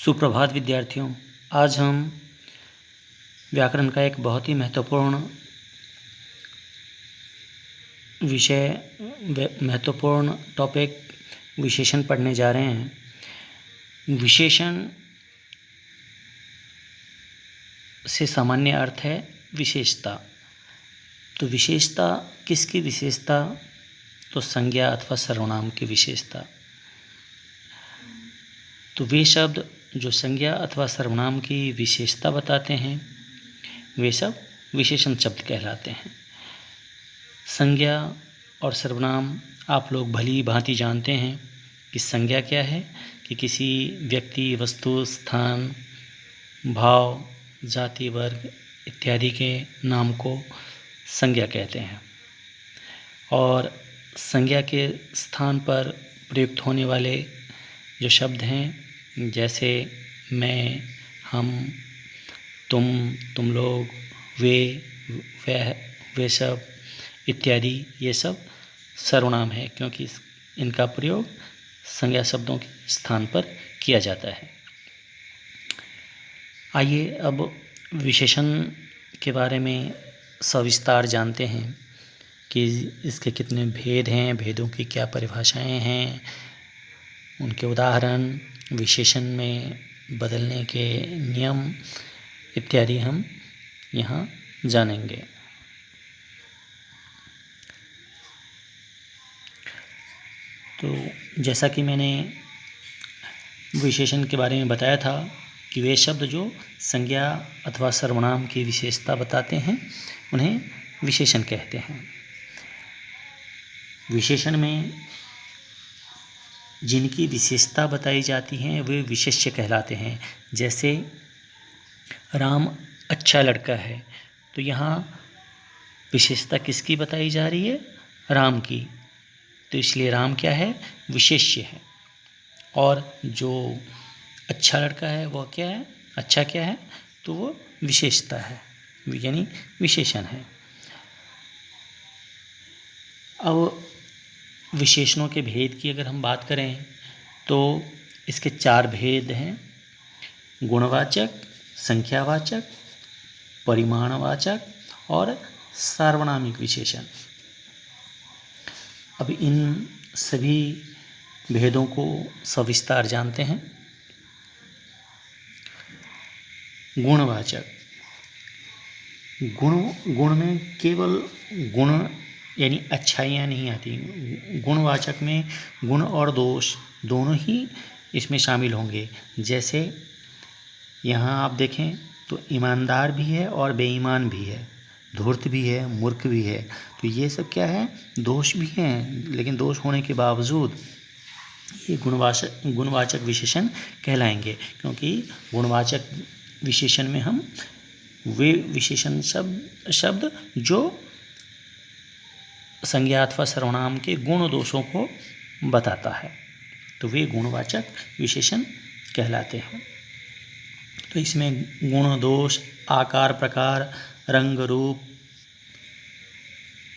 सुप्रभात विद्यार्थियों। आज हम व्याकरण का एक बहुत ही महत्वपूर्ण टॉपिक विशेषण पढ़ने जा रहे हैं। विशेषण से सामान्य अर्थ है विशेषता। तो विशेषता किसकी विशेषता? तो संज्ञा अथवा सर्वनाम की विशेषता। तो वे शब्द जो संज्ञा अथवा सर्वनाम की विशेषता बताते हैं वे सब विशेषण शब्द कहलाते हैं। संज्ञा और सर्वनाम आप लोग भली भांति जानते हैं कि संज्ञा क्या है कि किसी व्यक्ति, वस्तु, स्थान, भाव, जाति, वर्ग इत्यादि के नाम को संज्ञा कहते हैं। और संज्ञा के स्थान पर प्रयुक्त होने वाले जो शब्द हैं जैसे मैं, हम, तुम लोग, वे सब इत्यादि, ये सब सर्वनाम है क्योंकि इनका प्रयोग संज्ञा शब्दों के स्थान पर किया जाता है। आइए अब विशेषण के बारे में सविस्तार जानते हैं कि इसके कितने भेद हैं, भेदों की क्या परिभाषाएं हैं, उनके उदाहरण, विशेषण में बदलने के नियम इत्यादि हम यहाँ जानेंगे। तो जैसा कि मैंने विशेषण के बारे में बताया था कि वे शब्द जो संज्ञा अथवा सर्वनाम की विशेषता बताते हैं उन्हें विशेषण कहते हैं। विशेषण में जिनकी विशेषता बताई जाती हैं वे विशेष्य कहलाते हैं। जैसे राम अच्छा लड़का है, तो यहाँ विशेषता किसकी बताई जा रही है? राम की। तो इसलिए राम क्या है? विशेष्य है। और जो अच्छा लड़का है वह क्या है? अच्छा क्या है? तो वो विशेषता है, यानी विशेषण है। अब विशेषणों के भेद की अगर हम बात करें तो इसके 4 भेद हैं: गुणवाचक, संख्यावाचक, परिमाणवाचक और सार्वनामिक विशेषण। अब इन सभी भेदों को सविस्तार जानते हैं। गुणवाचक, गुण में केवल गुण यानी अच्छाइयाँ नहीं आती। गुणवाचक में गुण और दोष दोनों ही इसमें शामिल होंगे। जैसे यहाँ आप देखें तो ईमानदार भी है और बेईमान भी है, धूर्त भी है, मूर्ख भी है। तो ये सब क्या है? दोष भी हैं, लेकिन दोष होने के बावजूद ये गुणवाचक विशेषण कहलाएंगे, क्योंकि गुणवाचक विशेषण में हम वे विशेषण शब्द जो संज्ञा अथवा सर्वनाम के गुण दोषों को बताता है, तो वे गुणवाचक विशेषण कहलाते हैं। तो इसमें गुण, दोष, आकार, प्रकार, रंग, रूप,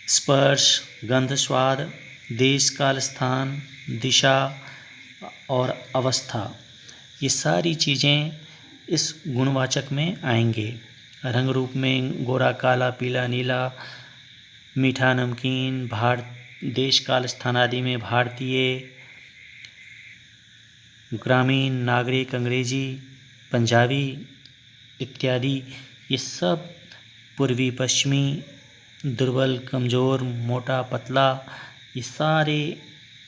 स्पर्श, गंध, स्वाद, देश, काल, स्थान, दिशा और अवस्था, ये सारी चीज़ें इस गुणवाचक में आएंगे। रंग रूप में गोरा, काला, पीला, नीला, मीठा, नमकीन, देश, काल, स्थान आदि में भारतीय, ग्रामीण, नागरिक, अंग्रेजी, पंजाबी इत्यादि, ये सब पूर्वी, पश्चिमी, दुर्बल, कमज़ोर, मोटा, पतला, ये सारे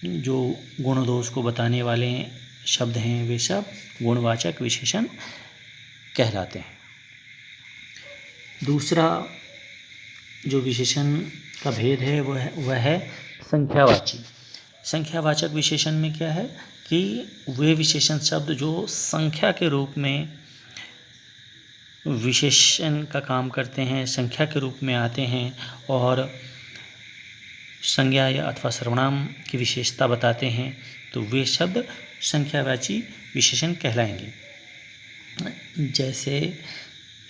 जो गुण दोष को बताने वाले शब्द हैं वे सब गुणवाचक विशेषण कहलाते हैं। दूसरा जो विशेषण का भेद है वह है संख्यावाची। संख्यावाचक विशेषण में क्या है कि वे विशेषण शब्द जो संख्या के रूप में विशेषण का काम करते हैं, संख्या के रूप में आते हैं और संज्ञा या अथवा सर्वनाम की विशेषता बताते हैं, तो वे शब्द संख्यावाची विशेषण कहलाएंगे। जैसे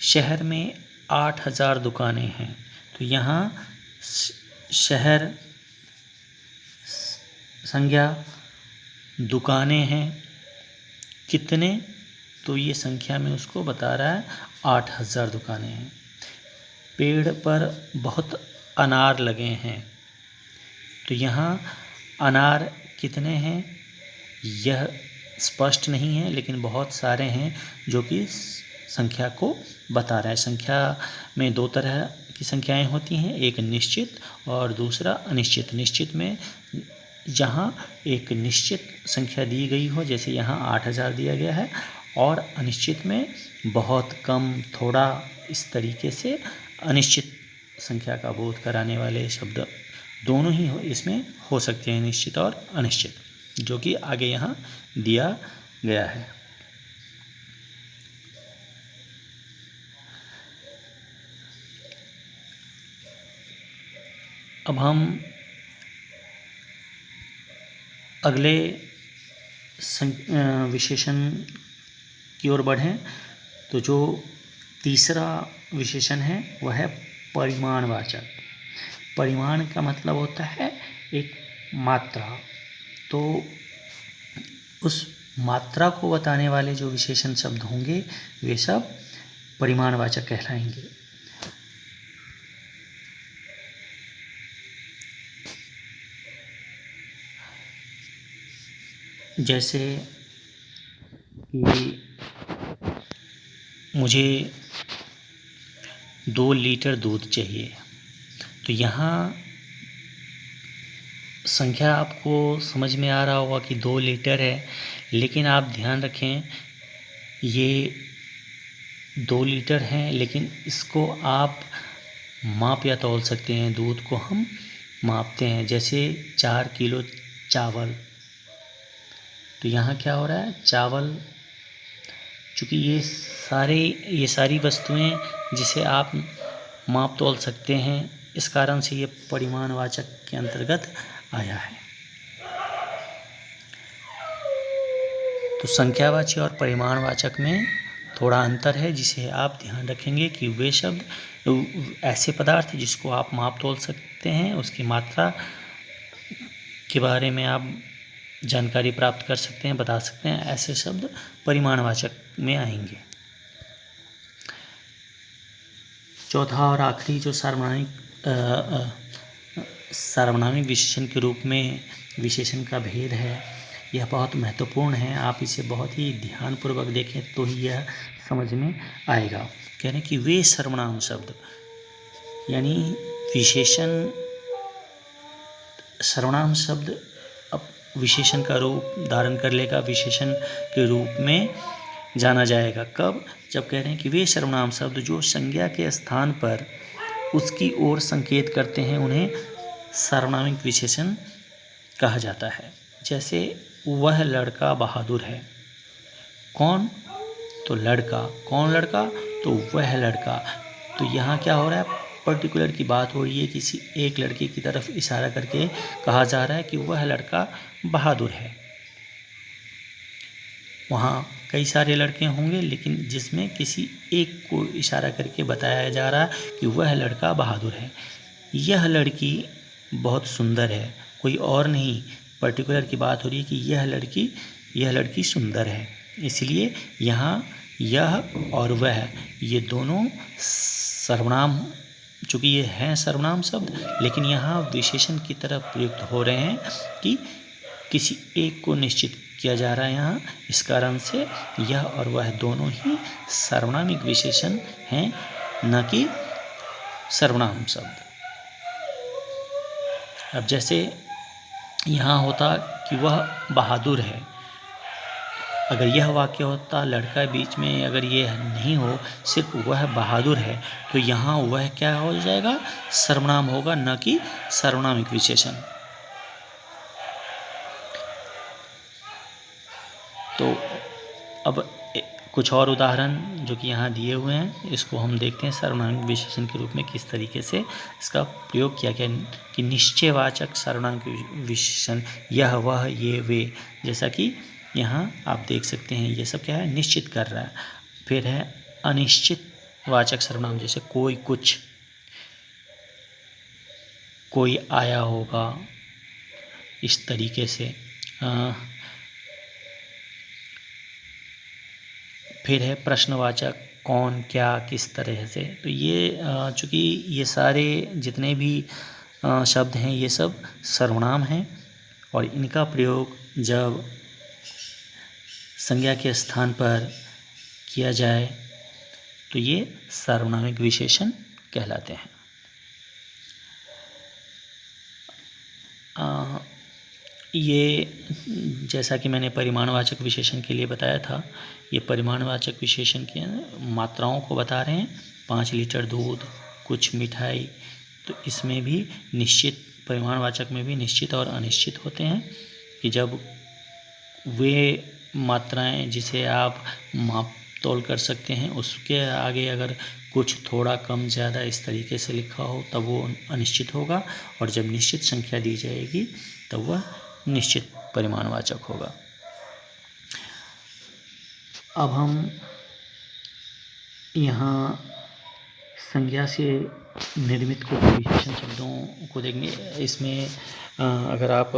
शहर में 8000 दुकानें हैं, तो यहाँ शहर संज्ञा, दुकानें हैं कितने? तो ये संख्या में उसको बता रहा है 8,000 दुकानें हैं। पेड़ पर बहुत अनार लगे हैं, तो यहाँ अनार कितने हैं यह स्पष्ट नहीं है, लेकिन बहुत सारे हैं जो कि संख्या को बता रहा है। संख्या में दो तरह की संख्याएं होती हैं, एक निश्चित और दूसरा अनिश्चित। निश्चित में जहाँ एक निश्चित संख्या दी गई हो, जैसे यहाँ 8,000 दिया गया है, और अनिश्चित में बहुत कम, थोड़ा, इस तरीके से अनिश्चित संख्या का बोध कराने वाले शब्द दोनों ही इसमें हो सकते हैं, निश्चित और अनिश्चित, जो कि आगे यहाँ दिया गया है। अब हम अगले विशेषण की ओर बढ़ें, तो जो तीसरा विशेषण है वह है परिमाणवाचक। परिमाण का मतलब होता है एक मात्रा, तो उस मात्रा को बताने वाले जो विशेषण शब्द होंगे वे सब परिमाणवाचक कहलाएंगे। जैसे कि मुझे 2 लीटर दूध चाहिए, तो यहाँ संख्या आपको समझ में आ रहा होगा कि 2 लीटर है, लेकिन आप ध्यान रखें ये 2 लीटर हैं, लेकिन इसको आप माप या तौल सकते हैं। दूध को हम मापते हैं, जैसे 4 किलो चावल, तो यहाँ क्या हो रहा है, चावल, चूँकि ये सारी वस्तुएं जिसे आप माप तौल सकते हैं, इस कारण से ये परिमाणवाचक के अंतर्गत आया है। तो संख्यावाची और परिमाणवाचक में थोड़ा अंतर है, जिसे आप ध्यान रखेंगे कि वे शब्द ऐसे पदार्थ जिसको आप माप तौल सकते हैं, उसकी मात्रा के बारे में आप जानकारी प्राप्त कर सकते हैं, बता सकते हैं, ऐसे शब्द परिमाणवाचक में आएंगे। चौथा और आखिरी जो सार्वनामिक विशेषण के रूप में विशेषण का भेद है, यह बहुत महत्वपूर्ण है। आप इसे बहुत ही ध्यानपूर्वक देखें तो ही यह समझ में आएगा। कह रहे हैं कि वे सर्वनाम शब्द, यानी विशेषण, सर्वनाम शब्द अब विशेषण का रूप धारण कर लेगा, विशेषण के रूप में जाना जाएगा। कब? जब कह रहे हैं कि वे सर्वनाम शब्द जो संज्ञा के स्थान पर उसकी ओर संकेत करते हैं, उन्हें सार्वनामिक विशेषण कहा जाता है। जैसे वह लड़का बहादुर है। कौन? तो लड़का। कौन लड़का? तो वह लड़का। तो यहाँ क्या हो रहा है, पर्टिकुलर की बात हो रही है, किसी एक लड़के की तरफ इशारा करके कहा जा रहा है कि वह लड़का बहादुर है। वहाँ कई सारे लड़के होंगे, लेकिन जिसमें किसी एक को इशारा करके बताया जा रहा है कि वह लड़का बहादुर है। यह लड़की बहुत सुंदर है, कोई और नहीं, पर्टिकुलर की बात हो रही है कि यह लड़की सुंदर है। इसलिए यहाँ यह और वह, ये दोनों सर्वनाम, चूँकि ये हैं सर्वनाम शब्द, लेकिन यहाँ विशेषण की तरफ प्रयुक्त हो रहे हैं कि किसी एक को निश्चित किया जा रहा है यहाँ, इस कारण से यह और वह दोनों ही सर्वनामिक विशेषण हैं, न कि सर्वनाम शब्द। अब जैसे यहाँ होता कि वह बहादुर है, अगर यह वाक्य होता लड़का बीच में, अगर ये नहीं हो, सिर्फ वह बहादुर है, तो यहाँ वह क्या हो जाएगा, सर्वनाम होगा, न कि सर्वनामिक विशेषण। तो अब कुछ और उदाहरण जो कि यहाँ दिए हुए हैं, इसको हम देखते हैं सर्वनामिक विशेषण के रूप में किस तरीके से इसका प्रयोग किया गया। कि निश्चयवाचक सर्वनामिक विशेषण, यह, वह, ये, वे, जैसा कि यहाँ आप देख सकते हैं, ये सब क्या है, निश्चित कर रहा है। फिर है अनिश्चित वाचक सर्वनाम, जैसे कोई, कुछ, कोई आया होगा, इस तरीके से। फिर है प्रश्नवाचक, कौन, क्या, किस तरह से। तो ये चूँकि ये सारे जितने भी शब्द हैं ये सब सर्वनाम हैं और इनका प्रयोग जब संज्ञा के स्थान पर किया जाए तो ये सार्वनामिक विशेषण कहलाते हैं। ये जैसा कि मैंने परिमाणवाचक विशेषण के लिए बताया था, ये परिमाणवाचक विशेषण की मात्राओं को बता रहे हैं। 5 लीटर दूध, कुछ मिठाई। तो इसमें भी निश्चित, परिमाणवाचक में भी निश्चित और अनिश्चित होते हैं कि जब वे मात्राएं जिसे आप माप तोल कर सकते हैं उसके आगे अगर कुछ थोड़ा कम ज़्यादा इस तरीके से लिखा हो तब वो अनिश्चित होगा, और जब निश्चित संख्या दी जाएगी तब वह निश्चित परिमाणवाचक होगा। अब हम यहाँ संज्ञा से निर्मित कुछ विशेषण शब्दों को देखेंगे। इसमें अगर आप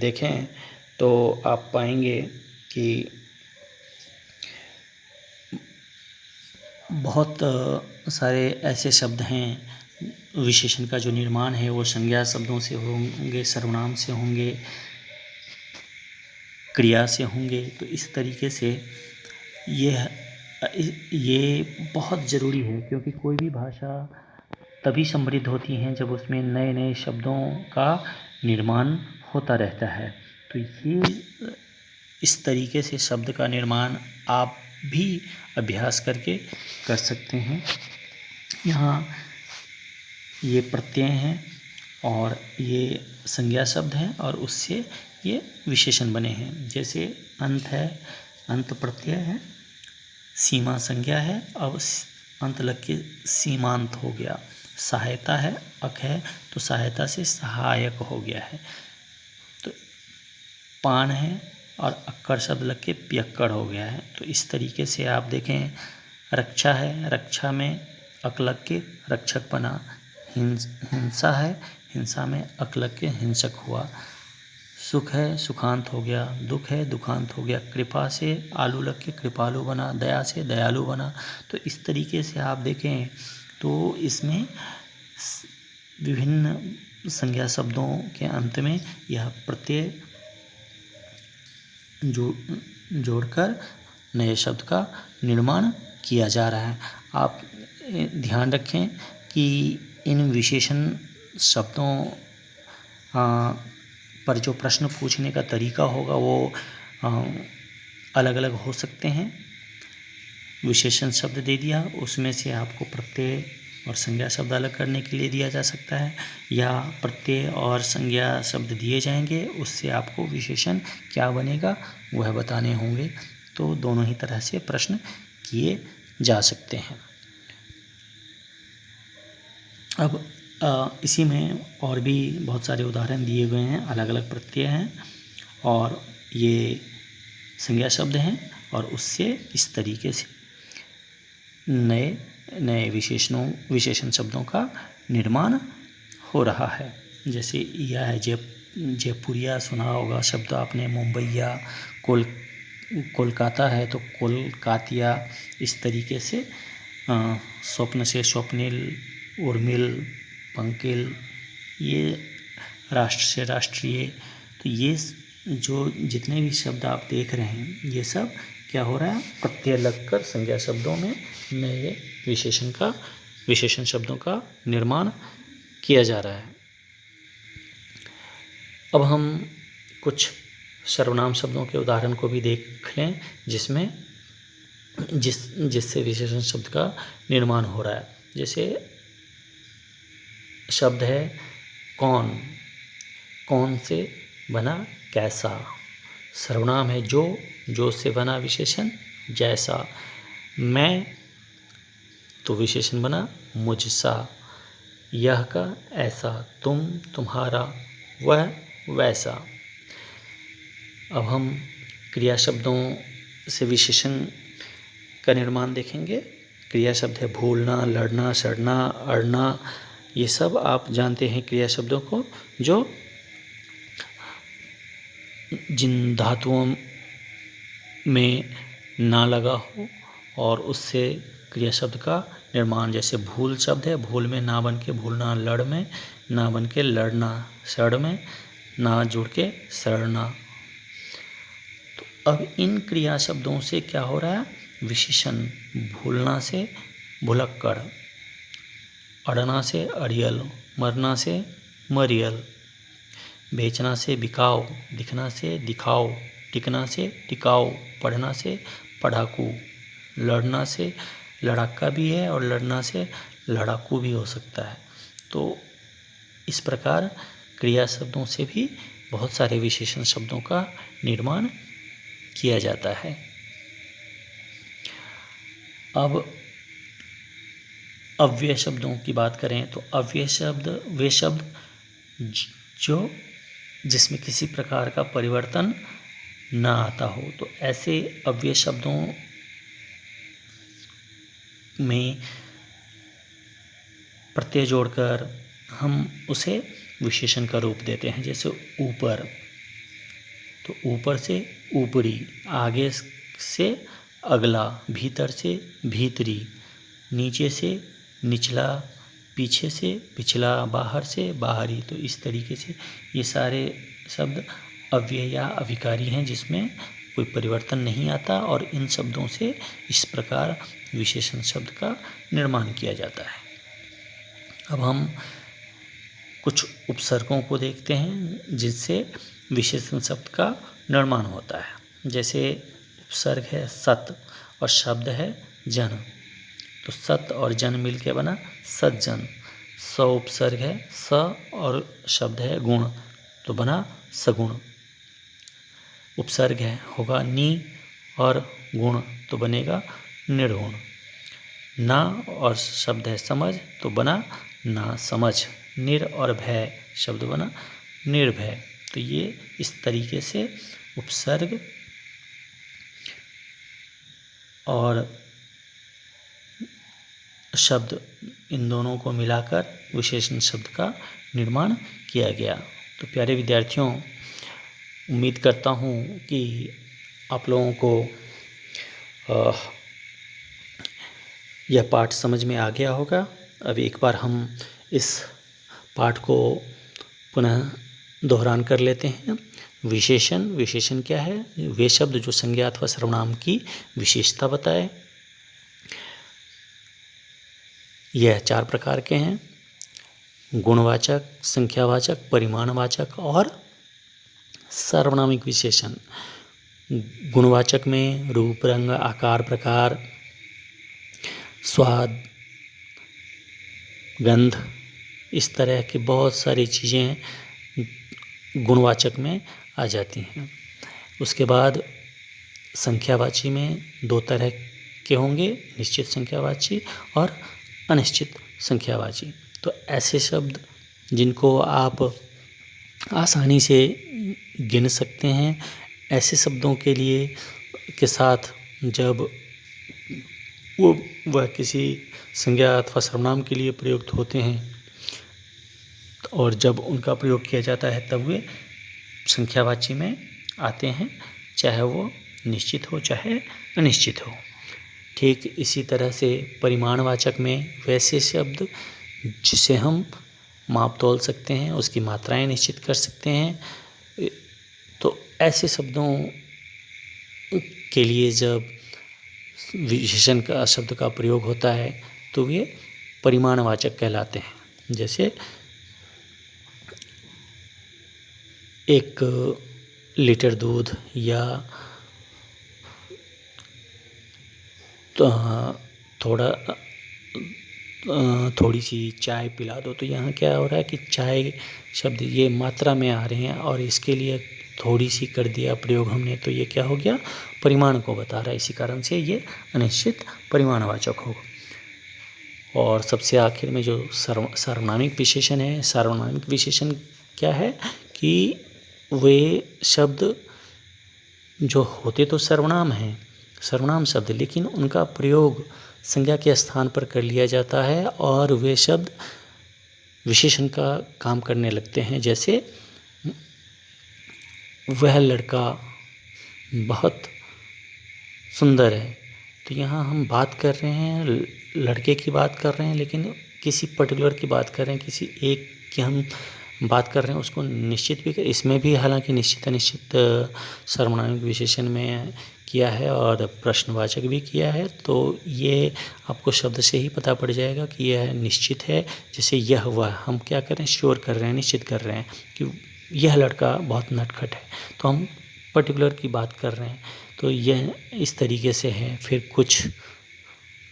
देखें तो आप पाएंगे कि बहुत सारे ऐसे शब्द हैं, विशेषण का जो निर्माण है वो संज्ञा शब्दों से होंगे, सर्वनाम से होंगे, क्रिया से होंगे। तो इस तरीके से ये बहुत ज़रूरी है, क्योंकि कोई भी भाषा तभी समृद्ध होती है जब उसमें नए नए शब्दों का निर्माण होता रहता है। तो ये इस तरीके से शब्द का निर्माण आप भी अभ्यास करके कर सकते हैं। यहाँ ये प्रत्यय हैं और ये संज्ञा शब्द हैं और उससे ये विशेषण बने हैं। जैसे अंत है, अंत प्रत्यय है, सीमा संज्ञा है, अब अंत लग के सीमांत हो गया। सहायता है, अक है तो सहायता से सहायक हो गया है। तो पान है और अक्कड़ शब्द लग के पियक्कड़ हो गया है। तो इस तरीके से आप देखें, रक्षा है, रक्षा में अक लग के रक्षक बना। हिंसा है, हिंसा में अक लग के हिंसक हुआ। सुख है, सुखांत हो गया। दुख है, दुखांत हो गया। कृपा से आलू लग के कृपालु बना। दया से दयालु बना। तो इस तरीके से आप देखें तो इसमें विभिन्न संज्ञा शब्दों के अंत में यह प्रत्यय जोड़कर नए शब्द का निर्माण किया जा रहा है। आप ध्यान रखें कि इन विशेषण शब्दों पर जो प्रश्न पूछने का तरीका होगा वो अलग अलग हो सकते हैं। विशेषण शब्द दे दिया, उसमें से आपको प्रत्यय और संज्ञा शब्द अलग करने के लिए दिया जा सकता है, या प्रत्यय और संज्ञा शब्द दिए जाएंगे, उससे आपको विशेषण क्या बनेगा वह बताने होंगे। तो दोनों ही तरह से प्रश्न किए जा सकते हैं। अब इसी में और भी बहुत सारे उदाहरण दिए गए हैं। अलग अलग प्रत्यय हैं और ये संज्ञा शब्द हैं और उससे इस तरीके से नए नए विशेषण शब्दों का निर्माण हो रहा है। जैसे यह है जयपुरिया, सुना होगा शब्द आपने। मुंबईया, कोलकाता है तो कोलकातिया। इस तरीके से स्वप्न से स्वप्निल, उर्मिल, पंकिल, ये राष्ट्र से राष्ट्रीय। तो ये जो जितने भी शब्द आप देख रहे हैं ये सब क्या हो रहा है, प्रत्यय लगकर संज्ञा शब्दों में नए विशेषण शब्दों का निर्माण किया जा रहा है। अब हम कुछ सर्वनाम शब्दों के उदाहरण को भी देख लें जिससे विशेषण शब्द का निर्माण हो रहा है। जैसे शब्द है कौन, कौन से बना कैसा। सर्वनाम है जो से बना विशेषण जैसा। मैं तो विशेषण बना मुझसा। यह का ऐसा, तुम तुम्हारा, वह वैसा। अब हम क्रिया शब्दों से विशेषण का निर्माण देखेंगे। क्रिया शब्द है भूलना, लड़ना, सड़ना, अड़ना। ये सब आप जानते हैं क्रिया शब्दों को, जो जिन धातुओं में ना लगा हो और उससे क्रिया शब्द का निर्माण। जैसे भूल शब्द है, भूल में ना बन के भूलना, लड़ में ना बन के लड़ना, सड़ में ना जुड़ के सड़ना। तो अब इन क्रिया शब्दों से क्या हो रहा है? विशेषण। भूलना से भुलक्कड़, अड़ना से अड़ियल, मरना से मरियल, बेचना से बिकाऊ, दिखना से दिखाओ, टिकना से टिकाऊ, पढ़ना से पढ़ाकू, लड़ना से लड़ाका भी है और लड़ना से लड़ाकू भी हो सकता है। तो इस प्रकार क्रिया शब्दों से भी बहुत सारे विशेषण शब्दों का निर्माण किया जाता है। अब अव्यय शब्दों की बात करें तो अव्यय शब्द वे शब्द जो जिसमें किसी प्रकार का परिवर्तन ना आता हो। तो ऐसे अव्यय शब्दों में प्रत्यय जोड़कर हम उसे विशेषण का रूप देते हैं। जैसे ऊपर, तो ऊपर से ऊपरी, आगे से अगला, भीतर से भीतरी, नीचे से निचला, पीछे से पिछला, बाहर से बाहरी। तो इस तरीके से ये सारे शब्द अव्यय या अभिकारी हैं जिसमें कोई परिवर्तन नहीं आता और इन शब्दों से इस प्रकार विशेषण शब्द का निर्माण किया जाता है। अब हम कुछ उपसर्गों को देखते हैं जिससे विशेषण शब्द का निर्माण होता है। जैसे उपसर्ग है सत और शब्द है जन। तो सत और जन मिल के बना सज्जन। स उपसर्ग है स और शब्द है गुण, तो बना सगुण। उपसर्ग है होगा नी और गुण, तो बनेगा निर्गुण। ना और शब्द है समझ, तो बना ना समझ। निर और भय शब्द बना निर्भय। तो ये इस तरीके से उपसर्ग और शब्द इन दोनों को मिलाकर विशेषण शब्द का निर्माण किया गया। तो प्यारे विद्यार्थियों, उम्मीद करता हूँ कि आप लोगों को यह पाठ समझ में आ गया होगा। अब एक बार हम इस पाठ को पुनः दोहरान कर लेते हैं। विशेषण क्या है? वे शब्द जो संज्ञा अथवा सर्वनाम की विशेषता बताए। यह 4 प्रकार के हैं: गुणवाचक, संख्यावाचक, परिमाणवाचक और सार्वनामिक विशेषण। गुणवाचक में रूप, रंग, आकार, प्रकार, स्वाद, गंध, इस तरह की बहुत सारी चीज़ें गुणवाचक में आ जाती हैं। उसके बाद संख्यावाची में 2 तरह के होंगे, निश्चित संख्यावाची और अनिश्चित संख्यावाची। तो ऐसे शब्द जिनको आप आसानी से गिन सकते हैं, ऐसे शब्दों के लिए के साथ जब वह किसी संज्ञा अथवा सर्वनाम के लिए प्रयुक्त होते हैं और जब उनका प्रयोग किया जाता है तब वे संख्यावाची में आते हैं, चाहे वो निश्चित हो चाहे अनिश्चित हो। ठीक इसी तरह से परिमाणवाचक में वैसे शब्द जिसे हम माप तौल सकते हैं, उसकी मात्राएं निश्चित कर सकते हैं। तो ऐसे शब्दों के लिए जब विशेषण का शब्द का प्रयोग होता है तो वे परिमाणवाचक कहलाते हैं। जैसे 1 लीटर दूध या थोड़ी सी चाय पिला दो। तो यहाँ क्या हो रहा है कि चाय शब्द ये मात्रा में आ रहे हैं और इसके लिए थोड़ी सी कर दिया प्रयोग हमने, तो ये क्या हो गया? परिमाण को बता रहा है। इसी कारण से ये अनिश्चित परिमाणवाचक होगा। और सबसे आखिर में जो सार्वनामिक विशेषण है, सार्वनामिक विशेषण क्या है कि वे शब्द जो होते तो सर्वनाम हैं, सर्वनाम शब्द, लेकिन उनका प्रयोग संज्ञा के स्थान पर कर लिया जाता है और वे शब्द विशेषण का काम करने लगते हैं। जैसे वह लड़का बहुत सुंदर है, तो यहाँ हम बात कर रहे हैं, लड़के की बात कर रहे हैं, लेकिन किसी पर्टिकुलर की बात कर रहे हैं, किसी एक की हम बात कर रहे हैं, उसको निश्चित भी इसमें भी हालांकि निश्चित अनिश्चित सर्वनामिक विशेषण में किया है और प्रश्नवाचक भी किया है। तो ये आपको शब्द से ही पता पड़ जाएगा कि यह निश्चित है। जैसे यह वह, हम क्या कर रहे हैं, श्योर कर रहे हैं, निश्चित कर रहे हैं कि यह लड़का बहुत नटखट है, तो हम पर्टिकुलर की बात कर रहे हैं। तो यह इस तरीके से है। फिर कुछ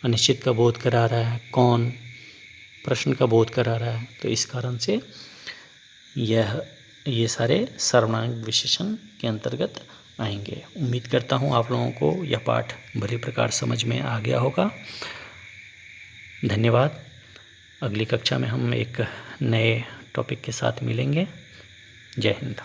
अनिश्चित का बोध करा रहा है, कौन प्रश्न का बोध करा रहा है। तो इस कारण से ये सारे सर्वनामिक विशेषण के अंतर्गत आएंगे। उम्मीद करता हूँ आप लोगों को यह पाठ भली प्रकार समझ में आ गया होगा। धन्यवाद। अगली कक्षा में हम एक नए टॉपिक के साथ मिलेंगे। जय हिंद।